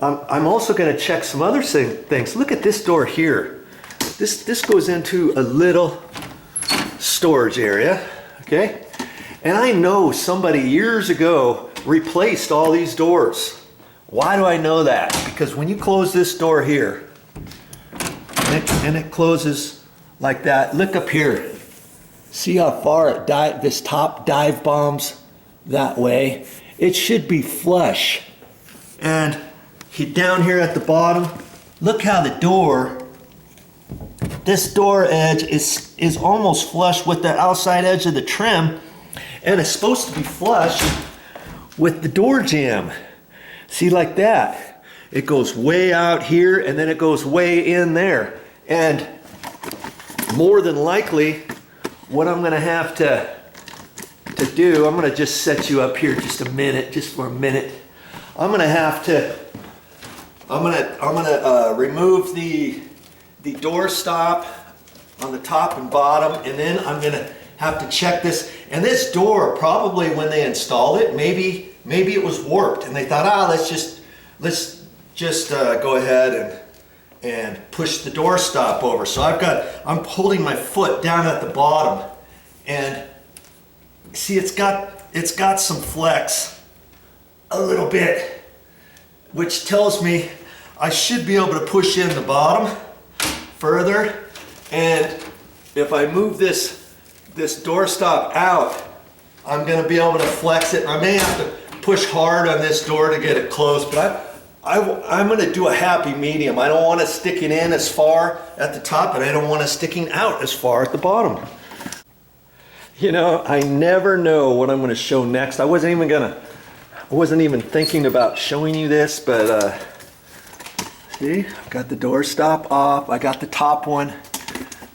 I'm also going to check some other things. Look at this door here. This goes into a little storage area, okay? And I know somebody years ago replaced all these doors. Why do I know that? Because when you close this door here, and it closes like that, look up here. See how far this top dive bombs that way? It should be flush. And down here at the bottom, look how the door, this door edge is almost flush with the outside edge of the trim, and it's supposed to be flush with the door jamb. See, like that. It goes way out here and then it goes way in there. And more than likely, what I'm gonna have to do, I'm gonna just set you up here just for a minute. I'm gonna remove the door stop on the top and bottom, and then I'm gonna have to check this. And this door, probably when they installed it, maybe it was warped, and they thought, let's just go ahead and push the door stop over. So I'm holding my foot down at the bottom, and see, it's got some flex a little bit, which tells me I should be able to push in the bottom further. And if I move this door stop out, I'm going to be able to flex it. I may have to push hard on this door to get it closed, but I'm going to do a happy medium. I don't want it sticking in as far at the top, and I don't want it sticking out as far at the bottom. You know, I never know what I'm going to show next. I wasn't even thinking about showing you this, but see, I've got the door stop off. I got the top one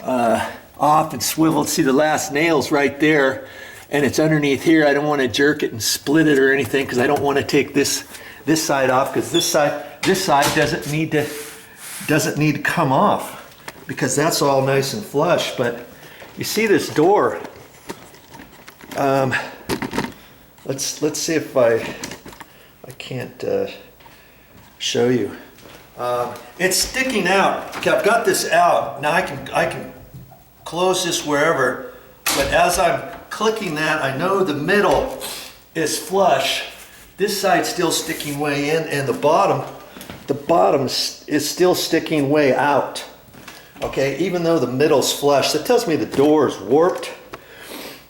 off and swiveled. See the last nail's right there, and it's underneath here. I don't want to jerk it and split it or anything, because I don't want to take this side off, because this side doesn't need to come off, because that's all nice and flush. But you see this door. Let's see if I can't show you. It's sticking out. Okay, I've got this out. Now I can close this wherever, but as I'm clicking that, I know the middle is flush. This side's still sticking way in, and the bottom is still sticking way out. Okay, even though the middle's flush, that tells me the door is warped.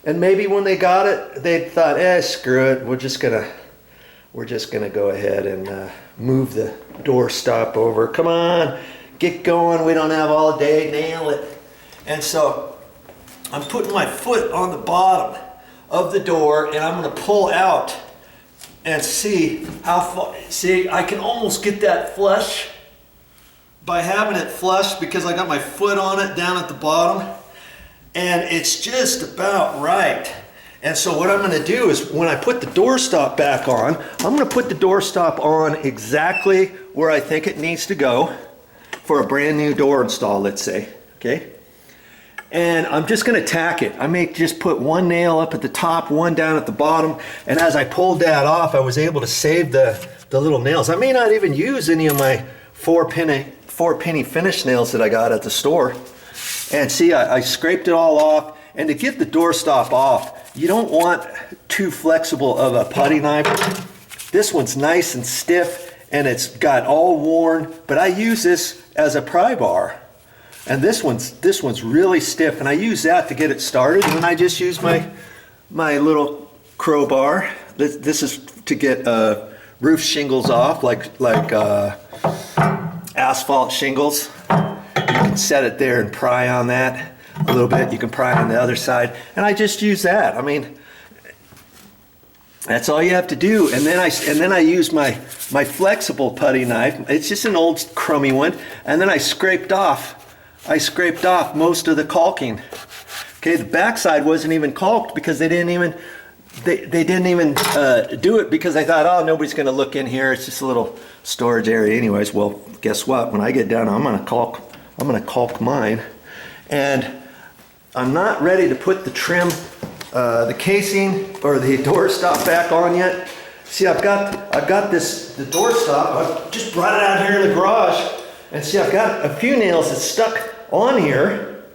And maybe when they got it, they thought, screw it. We're just gonna go ahead and move the door stop over. Come on, get going. We don't have all day. Nail it. And so I'm putting my foot on the bottom of the door, and I'm gonna pull out and see how far. See, I can almost get that flush by having it flush, because I got my foot on it down at the bottom. And it's just about right. And so what I'm going to do is, when I put the door stop back on, I'm going to put the door stop on exactly where I think it needs to go for a brand new door install, let's say, okay? And I'm just going to tack it. I may just put one nail up at the top, one down at the bottom, and as I pulled that off, I was able to save the little nails. I may not even use any of my four penny finish nails that I got at the store. And see, I scraped it all off. And to get the door stop off, you don't want too flexible of a putty knife. This one's nice and stiff, and it's got all worn, but I use this as a pry bar. And this one's really stiff, and I use that to get it started. And then I just use my little crowbar. This is to get roof shingles off, like asphalt shingles. You can set it there and pry on that a little bit. You can pry on the other side, and I just use that. I mean, that's all you have to do. And then I use my flexible putty knife. It's just an old crummy one, and then I scraped off most of the caulking. Okay, the backside wasn't even caulked, because they didn't even do it, because I thought, oh, nobody's going to look in here. It's just a little storage area anyways. Well, guess what? When I get done, I'm going to caulk mine. And I'm not ready to put the trim, the casing or the door stop back on yet, see, I've got the door stop. I just brought it out here in the garage, and see, I've got a few nails that's stuck on here,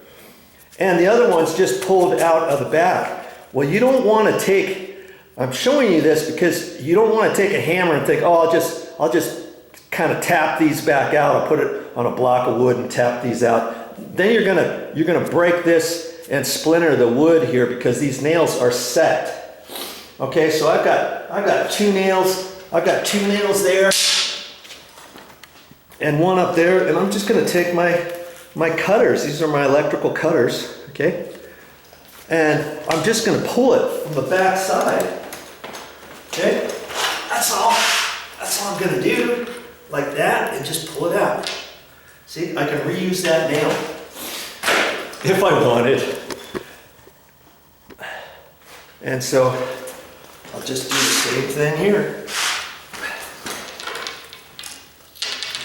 and the other one's just pulled out of the back. Well, you don't want to take, I'm showing you this because you don't want to take a hammer and think, oh, I'll just kind of tap these back out. I'll put it on a block of wood and tap these out. Then you're gonna break this and splinter the wood here because these nails are set. Okay, so I've got two nails. I've got two nails there and one up there, and I'm just gonna take my cutters. These are my electrical cutters, okay? And I'm just gonna pull it from the back side, okay? That's all I'm gonna do, like that, and just pull it out. See, I can reuse that nail if I wanted. And so I'll just do the same thing here.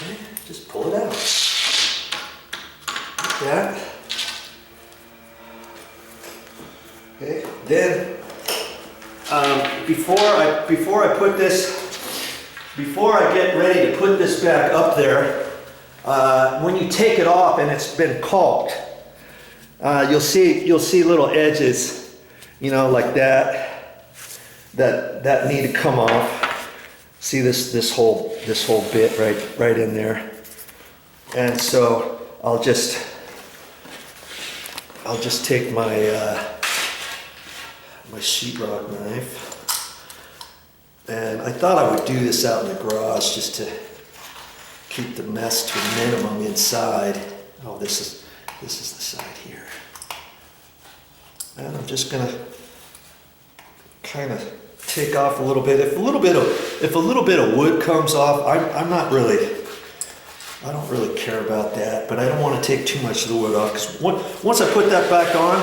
Okay, just pull it out. Like that. Okay, then before I get ready to put this back up there, when you take it off and it's been caulked, you'll see little edges, you know, like that need to come off. See this whole bit right in there, and so I'll just take my my sheetrock knife. And I thought I would do this out in the garage just to keep the mess to a minimum inside. Oh, this is the side here. And I'm just gonna kind of take off a little bit. If a little bit of wood comes off, I don't really care about that, but I don't want to take too much of the wood off, because once I put that back on,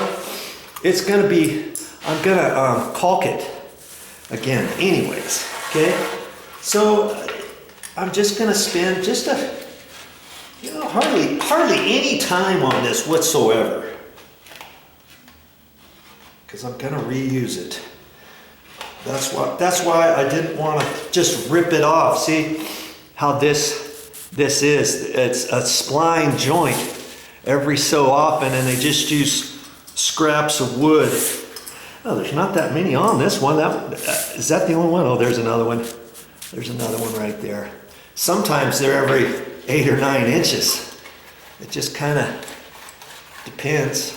I'm gonna caulk it again anyways, okay? So I'm just gonna spend just hardly any time on this whatsoever, because I'm gonna reuse it. That's why I didn't want to just rip it off. See how this is? It's a spline joint every so often, and they just use scraps of wood. Oh, there's not that many on this one. Is that the only one? Oh, there's another one. There's another one right there. Sometimes they're every 8 or 9 inches. It just kind of depends.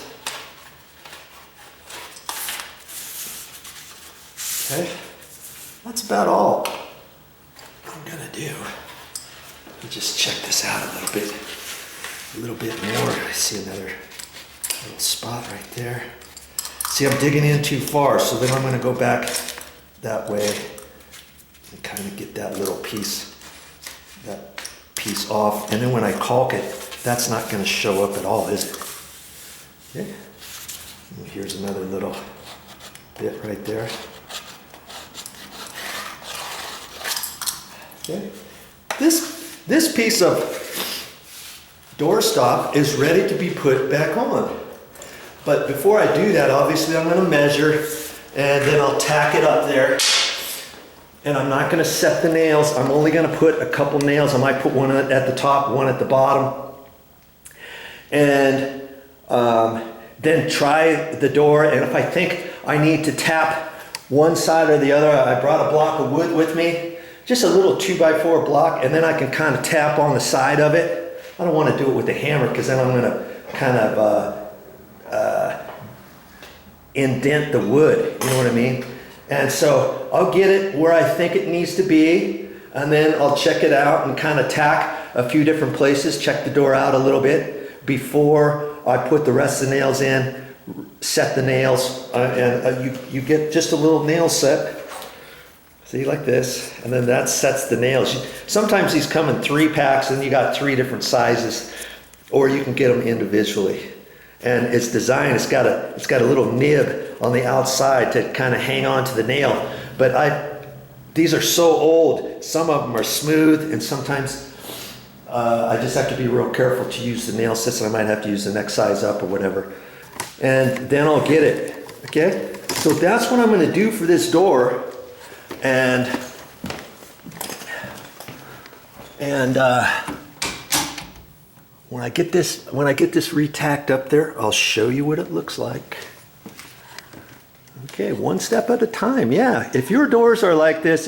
Okay, that's about all I'm gonna do. Let me just check this out a little bit more. I see another little spot right there. See, I'm digging in too far, so then I'm going to go back that way and kind of get that piece off. And then when I caulk it, that's not going to show up at all, is it? Okay. And here's another little bit right there. Okay. This piece of doorstop is ready to be put back on. But before I do that, obviously I'm going to measure, and then I'll tack it up there. And I'm not going to set the nails. I'm only going to put a couple nails. I might put one at the top, one at the bottom. And then try the door. And if I think I need to tap one side or the other, I brought a block of wood with me. Just a little 2x4 block, and then I can kind of tap on the side of it. I don't want to do it with a hammer, because then I'm going to kind of indent the wood, you know what I mean? And so I'll get it where I think it needs to be, and then I'll check it out and kind of tack a few different places, check the door out a little bit before I put the rest of the nails in, set the nails, and you get just a little nail set. See, like this, and then that sets the nails. Sometimes these come in 3 packs, and you got 3 different sizes, or you can get them individually. And it's designed, it's got a little nib on the outside to kind of hang on to the nail. But these are so old, some of them are smooth, and sometimes I just have to be real careful to use the nail sets, and I might have to use the next size up or whatever. And then I'll get it, okay? So that's what I'm gonna do for this door. And And when I get this retacked up there, I'll show you what it looks like. Okay, one step at a time. Yeah, if your doors are like this,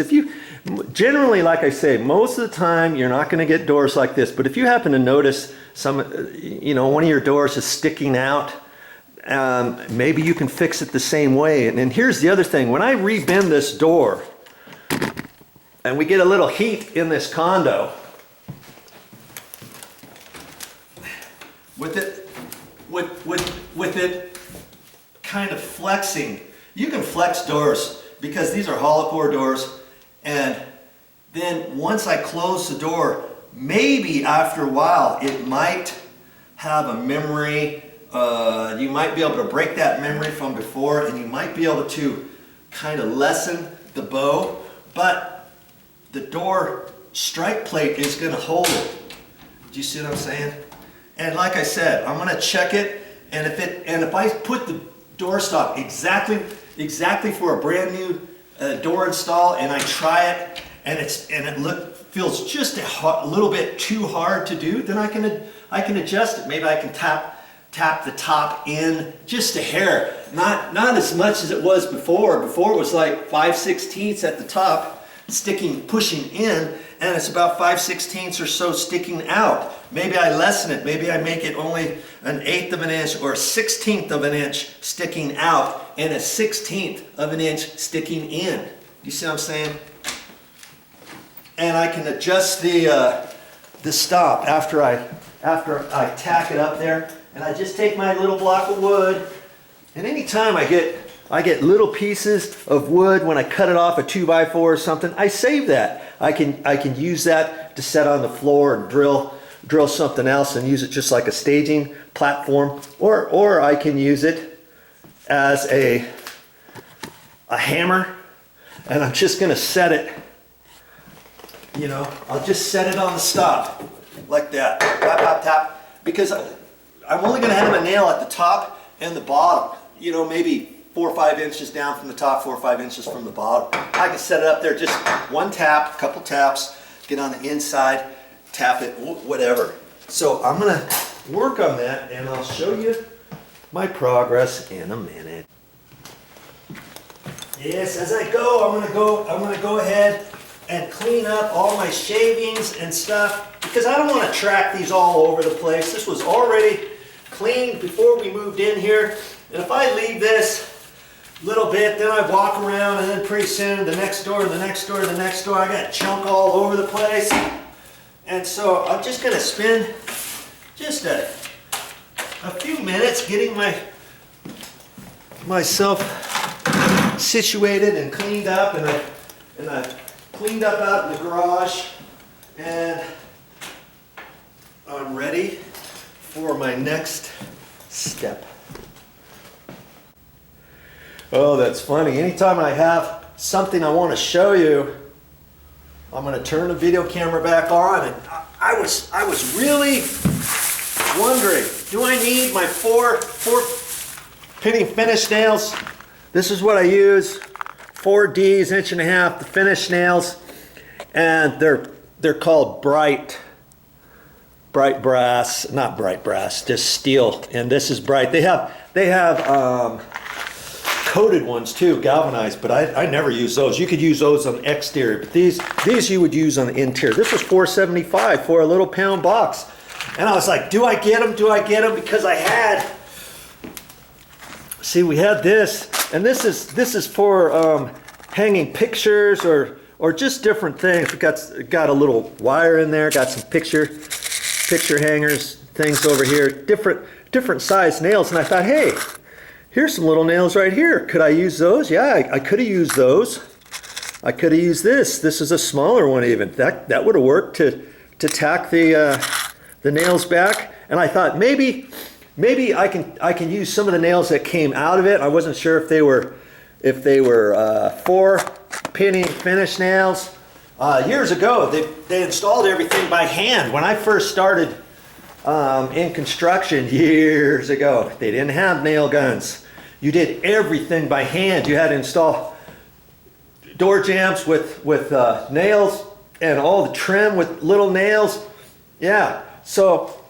generally, like I say, most of the time you're not going to get doors like this. But if you happen to notice one of your doors is sticking out, maybe you can fix it the same way. And here's the other thing: when I rebend this door, and we get a little heat in this condo, with it kind of flexing. You can flex doors because these are hollow core doors, and then once I close the door, maybe after a while it might have a memory. You might be able to break that memory from before, and you might be able to kind of lessen the bow, but the door strike plate is going to hold it. Do you see what I'm saying? And like I said, I'm going to check it, and if I put the door stop exactly for a brand new door install, and I try it, and it feels just a little bit too hard to do, then I can adjust it. Maybe I can tap the top in just a hair, not as much as it was before. Before it was like 5/16 at the top, pushing in, and it's about 5/16 or so sticking out. Maybe I lessen it. Maybe I make it only 1/8 of an inch or 1/16 of an inch sticking out and 1/16 of an inch sticking in. You see what I'm saying? And I can adjust the stop after I tack it up there. And I just take my little block of wood, and anytime I get little pieces of wood when I cut it off a 2x4 or something, I save that. I can use that to set on the floor and drill something else and use it just like a staging platform, or I can use it as a hammer, and I'm just gonna set it, I'll just set it on the stop like that, tap, tap, tap, because I'm only gonna have a nail at the top and the bottom, maybe 4 or 5 inches down from the top, 4 or 5 inches from the bottom. I can set it up there, just one tap, couple taps, get on the inside, tap it, whatever. So I'm gonna work on that, and I'll show you my progress in a minute. Yes, as I go, I'm gonna go ahead and clean up all my shavings and stuff, because I don't want to track these all over the place. This was already cleaned before we moved in here, and if I leave this little bit, then I walk around, and then pretty soon the next door, the next door, the next door, I got junk all over the place. And so I'm just going to spend just a few minutes getting myself situated and cleaned up, and I've cleaned up out in the garage, and I'm ready for my next step. Oh, that's funny. Anytime I have something I want to show you, I'm going to turn the video camera back on, and I was really wondering, do I need my four penny finish nails? This is what I use, 4Ds, 1.5 inches, the finish nails, and they're called bright brass, not bright brass, just steel, and this is bright. They have coated ones too, galvanized, but I never use those. You could use those on the exterior, but these you would use on the interior. This was $4.75 for a little pound box, and I was like, do I get them? Do I get them? Because I had, see, we had this, and this is for hanging pictures or just different things. It got a little wire in there, got some picture hangers, things over here, different size nails, and I thought, hey, here's some little nails right here. Could I use those? Yeah, I could have used those. I could have used this. This is a smaller one even. That would have worked to tack the nails back. And I thought maybe I can use some of the nails that came out of it. I wasn't sure if they were 4 penny finish nails. Years ago, they installed everything by hand. When I first started in construction years ago, they didn't have nail guns. You did everything by hand. You had to install door jambs with nails and all the trim with little nails. Yeah, so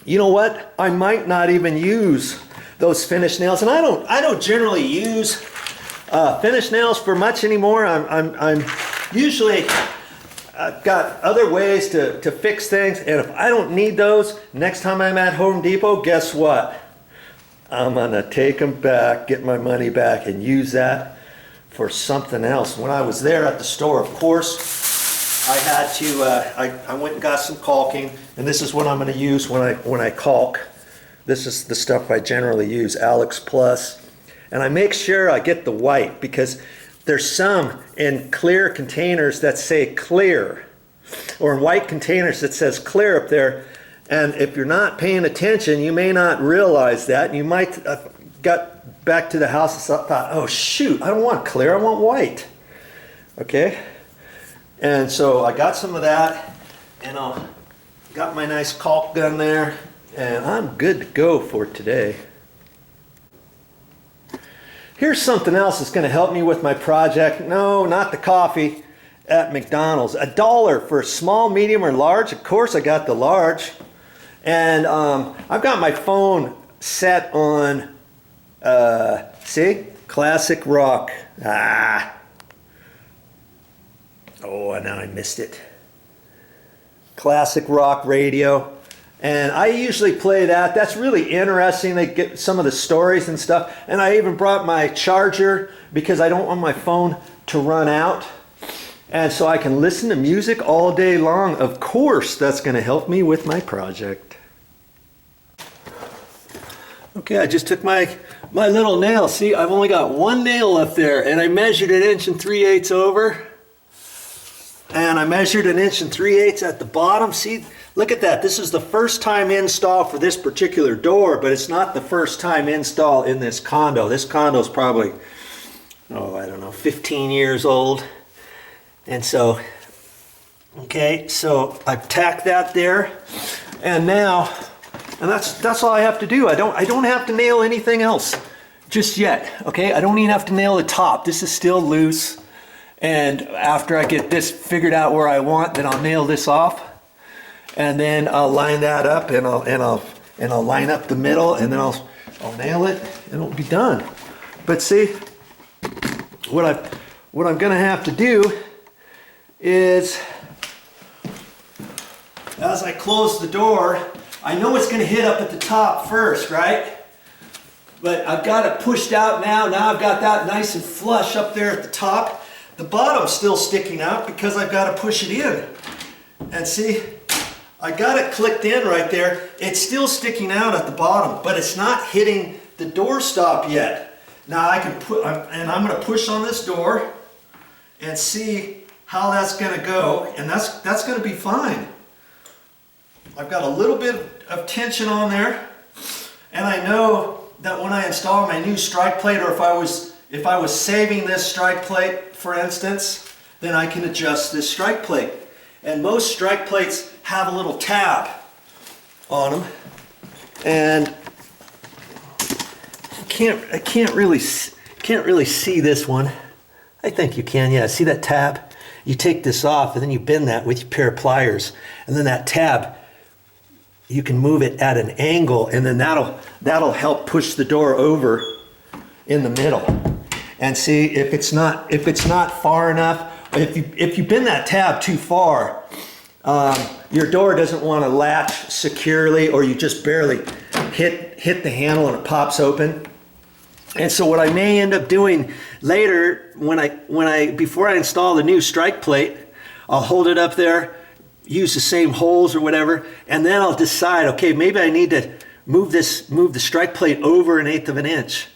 you know what? I might not even use those finish nails, and I don't generally use finish nails for much anymore. I'm usually I've got other ways to fix things, and if I don't need those, next time I'm at Home Depot, guess what? I'm gonna take them back, get my money back, and use that for something else. When I was there at the store, of course, I had to, I went and got some caulking, and this is what I'm gonna use when I caulk. This is the stuff I generally use, Alex Plus. And I make sure I get the white, because there's some in clear containers that say clear, or in white containers that says clear up there. And if you're not paying attention, you may not realize that. You might have got back to the house and thought, oh shoot, I don't want clear, I want white. Okay? And so I got some of that, and I got my nice caulk gun there, and I'm good to go for today. Here's something else that's going to help me with my project. No, not the coffee at McDonald's. $1 for small, medium, or large. Of course I got the large. And I've got my phone set on, see? Classic rock. Oh, now I missed it. Classic rock radio. And I usually play that. That's really interesting. They get some of the stories and stuff. And I even brought my charger because I don't want my phone to run out. And so I can listen to music all day long. Of course, that's going to help me with my project. Okay, I just took my little nail. See, I've only got one nail left there, and I measured 1 3/8 inches over. And I measured 1 3/8 inches at the bottom. See, look at that. This is the first time install for this particular door, but it's not the first time install in this condo. This condo is probably, oh, I don't know, 15 years old. And so, okay, so I've tacked that there, and now, and that's all I have to do. I don't have to nail anything else just yet. Okay, I don't even have to nail the top. This is still loose, and after I get this figured out where I want, then I'll nail this off, and then I'll line that up, and I'll line up the middle, and then I'll nail it, and it'll be done. But see, what I'm gonna have to do is, as I close the door, I know it's going to hit up at the top first, right? But I've got it pushed out now. Now I've got that nice and flush up there at the top. The bottom's still sticking out because I've got to push it in. And see, I got it clicked in right there. It's still sticking out at the bottom, but it's not hitting the door stop yet. Now I can put, and I'm going to push on this door and see how that's going to go, and that's going to be fine. I've got a little bit of tension on there, and I know that when I install my new strike plate, or if I was saving this strike plate, for instance, then I can adjust this strike plate. And most strike plates have a little tab on them, and I can't really see this one. I think you can. Yeah, see that tab? You take this off, and then you bend that with your pair of pliers, and then that tab, you can move it at an angle, and then that'll help push the door over in the middle. And see, if it's not far enough, if you bend that tab too far, your door doesn't want to latch securely, or you just barely hit the handle and it pops open. And so what I may end up doing later, before I install the new strike plate, I'll hold it up there, use the same holes or whatever, and then I'll decide, okay, maybe I need to move the strike plate over 1/8 of an inch,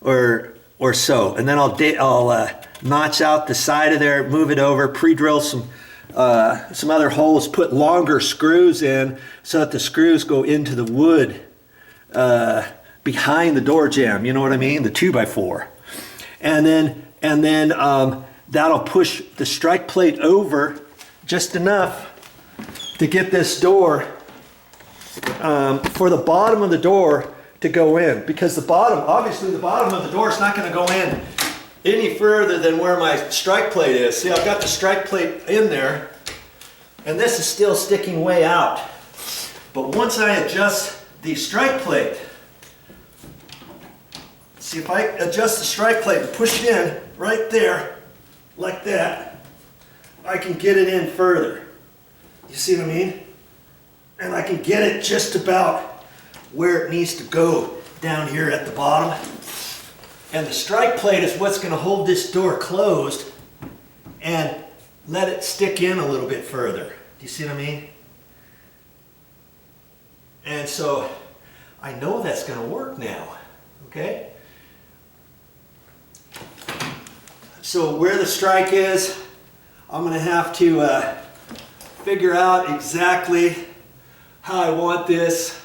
or so, and then I'll notch out the side of there, move it over, pre-drill some other holes, put longer screws in so that the screws go into the wood behind the door jamb. You know what I mean? The 2x4, and then that'll push the strike plate over just enough to get this door, for the bottom of the door to go in, because obviously the bottom of the door is not going to go in any further than where my strike plate is. See, I've got the strike plate in there, and this is still sticking way out. But once I adjust the strike plate, see, if I adjust the strike plate and push it in right there, like that, I can get it in further. You see what I mean? And I can get it just about where it needs to go down here at the bottom. And the strike plate is what's going to hold this door closed and let it stick in a little bit further. Do you see what I mean? And so I know that's going to work now. Okay? So where the strike is, I'm going to have to figure out exactly how I want this,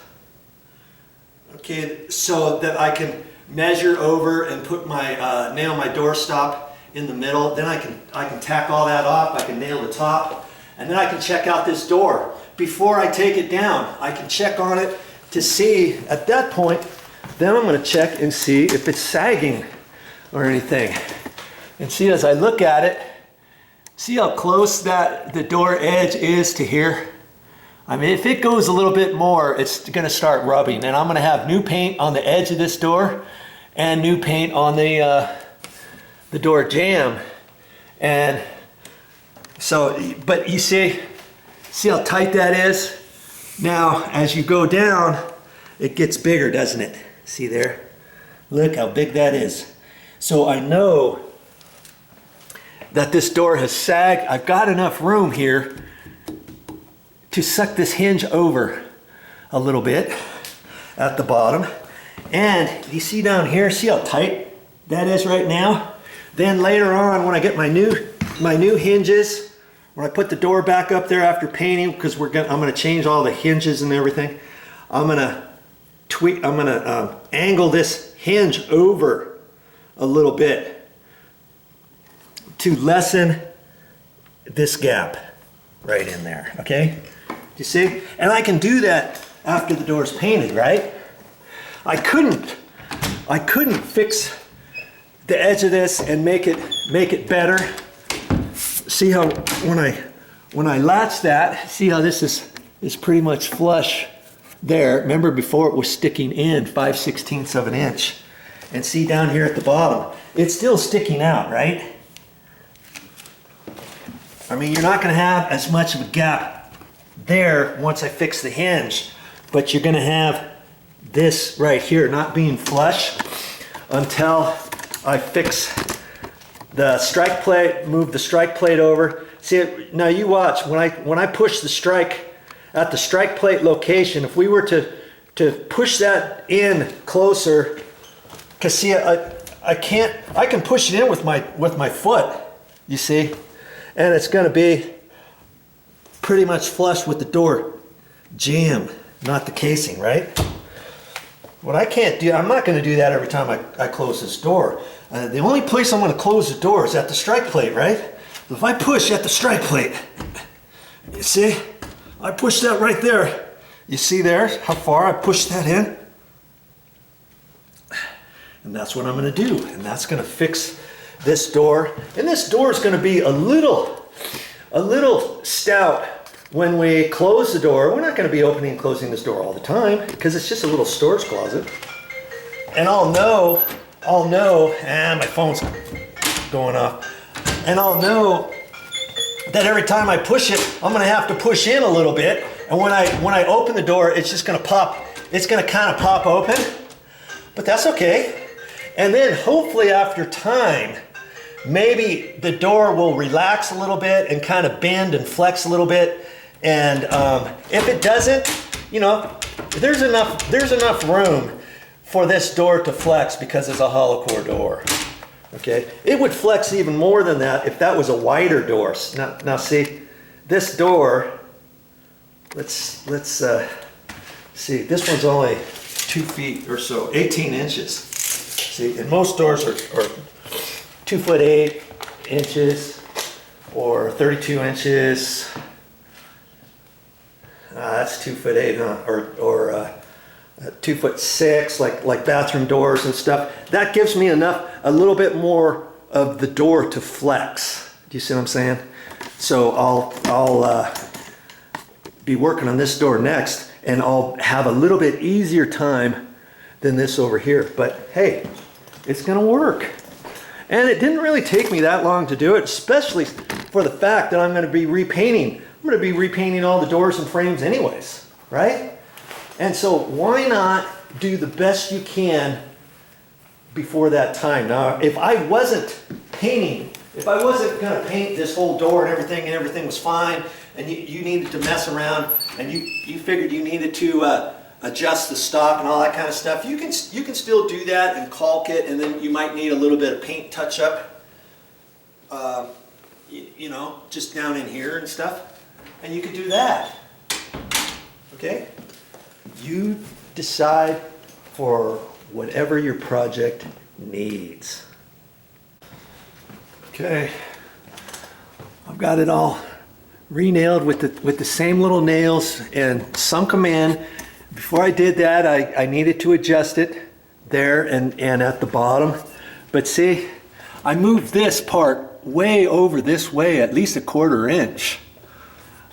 okay, so that I can measure over and put my nail my door stop in the middle. Then I can tack all that off. I can nail the top, and then I can check out this door before I take it down. I can check on it to see at that point. Then I'm going to check and see if it's sagging or anything. And see, as I look at it, see how close that the door edge is to here? I mean, if it goes a little bit more, it's going to start rubbing, and I'm going to have new paint on the edge of this door and new paint on the door jamb. And so, but you see how tight that is? Now, as you go down, it gets bigger, doesn't it? See there? Look how big that is. So I know that this door has sagged. I've got enough room here to suck this hinge over a little bit at the bottom. And you see down here, see how tight that is right now? Then later on, when I get my new hinges, when I put the door back up there after painting, because I'm gonna change all the hinges and everything, I'm gonna angle this hinge over a little bit to lessen this gap right in there, okay? You see? And I can do that after the door's painted, right? I couldn't fix the edge of this and make it better. See how when I latch that, see how this is pretty much flush there. Remember before it was sticking in 5/16 of an inch. And see down here at the bottom, it's still sticking out, right? I mean, you're not going to have as much of a gap there once I fix the hinge, but you're going to have this right here not being flush until I fix the strike plate, move the strike plate over. See, now you watch, when I push the strike at the strike plate location, if we were to push that in closer, because see, I can push it in with my foot, you see? And it's going to be pretty much flush with the door jamb, not the casing, right? What I can't do, I'm not going to do that every time I close this door. The only place I'm going to close the door is at the strike plate, right? If I push at the strike plate, you see? I push that right there. You see there how far I push that in? And that's what I'm going to do. And that's going to fix this door. And this door is going to be a little stout when we close the door. We're not going to be opening and closing this door all the time because it's just a little storage closet. And I'll know, and my phone's going off. And I'll know that every time I push it, I'm going to have to push in a little bit. And when I open the door, it's just going to pop. It's going to kind of pop open. But that's okay. And then hopefully after time, maybe the door will relax a little bit and kind of bend and flex a little bit. And if it doesn't, you know, there's enough room for this door to flex because it's a hollow core door. Okay, it would flex even more than that if that was a wider door. Now see, this door, let's see, this one's only 2 feet or so, 18 inches. See, and most doors are 2 foot 8 inches or 32 inches. That's 2 foot 8, huh? Or 2 foot 6, like bathroom doors and stuff. That gives me a little bit more of the door to flex. Do you see what I'm saying? So I'll be working on this door next, and I'll have a little bit easier time than this over here. But hey, it's gonna work. And it didn't really take me that long to do it, especially for the fact that I'm gonna be repainting. I'm gonna be repainting all the doors and frames anyways, right? And so why not do the best you can before that time? Now, if I wasn't painting, if I wasn't gonna paint this whole door and everything was fine, and you needed to mess around, and you figured you needed to adjust the stock and all that kind of stuff, you can still do that and caulk it, and then you might need a little bit of paint touch up, you know, just down in here and stuff, and you could do that. Okay? You decide for whatever your project needs. Okay, I've got it all re-nailed with the same little nails and sunk them in. Before I did that, I needed to adjust it there and at the bottom. But see, I moved this part way over this way, at least a 1/4 inch.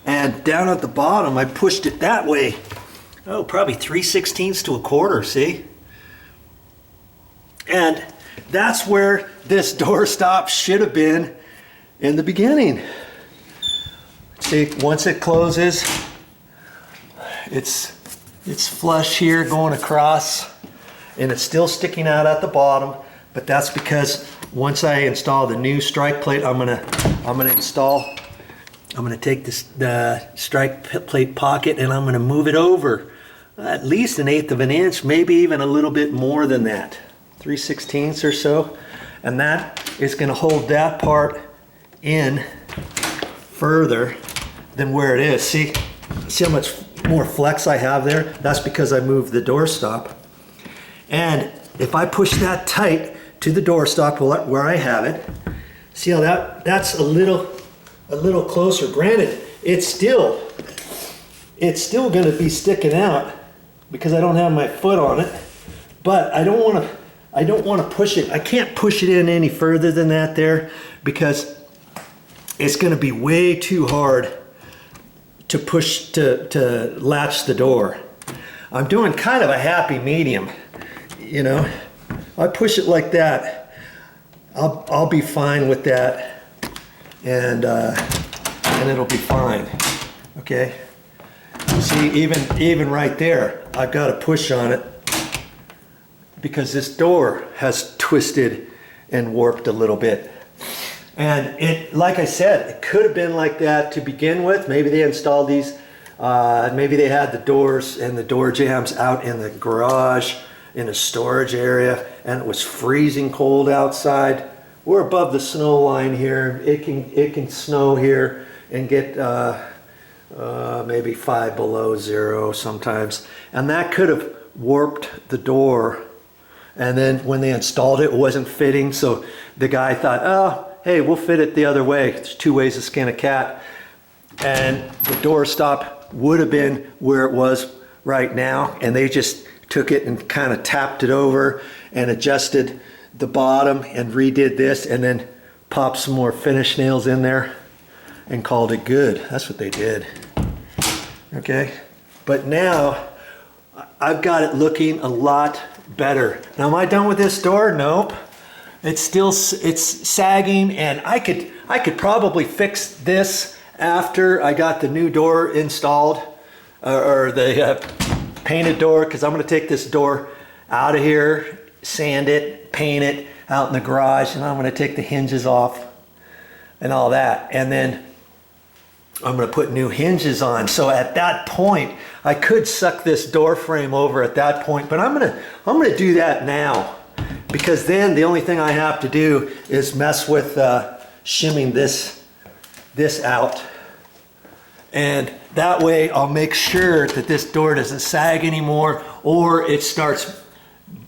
And down at the bottom, I pushed it that way. Oh, probably 3/16 to a 1/4, see? And that's where this door stop should have been in the beginning. See, once it closes, it's flush here going across, and it's still sticking out at the bottom, but that's because once I install the new strike plate, I'm gonna take the strike plate pocket and I'm gonna move it over at least 1/8 of an inch, maybe even a little bit more than that, 3/16 or so, and that is gonna hold that part in further than where it is. See how much more flex I have there? That's because I moved the door stop. And if I push that tight to the door stop where I have it, see how that's a little closer. Granted, it's still going to be sticking out because I don't have my foot on it, but I don't want to push it. I can't push it in any further than that there, because it's going to be way too hard to push to latch the door. I'm doing kind of a happy medium, you know. I push it like that, I'll be fine with that, and it'll be fine. Okay. See, even right there, I've got to push on it because this door has twisted and warped a little bit. And it, like I said, it could have been like that to begin with. Maybe they installed these, maybe they had the doors and the door jambs out in the garage in a storage area, and it was freezing cold outside. We're above the snow line here. It can snow here and get maybe 5 below 0 sometimes, and that could have warped the door. And then when they installed it, it wasn't fitting, so the guy thought, oh, hey, we'll fit it the other way. There's 2 ways to skin a cat. And the door stop would have been where it was right now, and they just took it and kind of tapped it over and adjusted the bottom and redid this, and then popped some more finish nails in there and called it good. That's what they did. Okay, but now I've got it looking a lot better. Now, am I done with this door? Nope. It's sagging, and I could probably fix this after I got the new door installed, or the painted door, because I'm going to take this door out of here, sand it, paint it out in the garage, and I'm going to take the hinges off and all that, and then I'm going to put new hinges on. So at that point, I could suck this door frame over at that point, but I'm going to do that now, because then the only thing I have to do is mess with shimming this out, and that way I'll make sure that this door doesn't sag anymore, or it starts.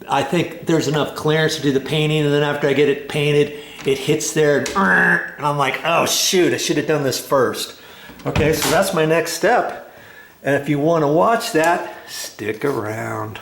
I think there's enough clearance to do the painting, and then after I get it painted, it hits there, and I'm like, oh shoot, I should have done this first. Okay, so that's my next step, and if you want to watch that, stick around.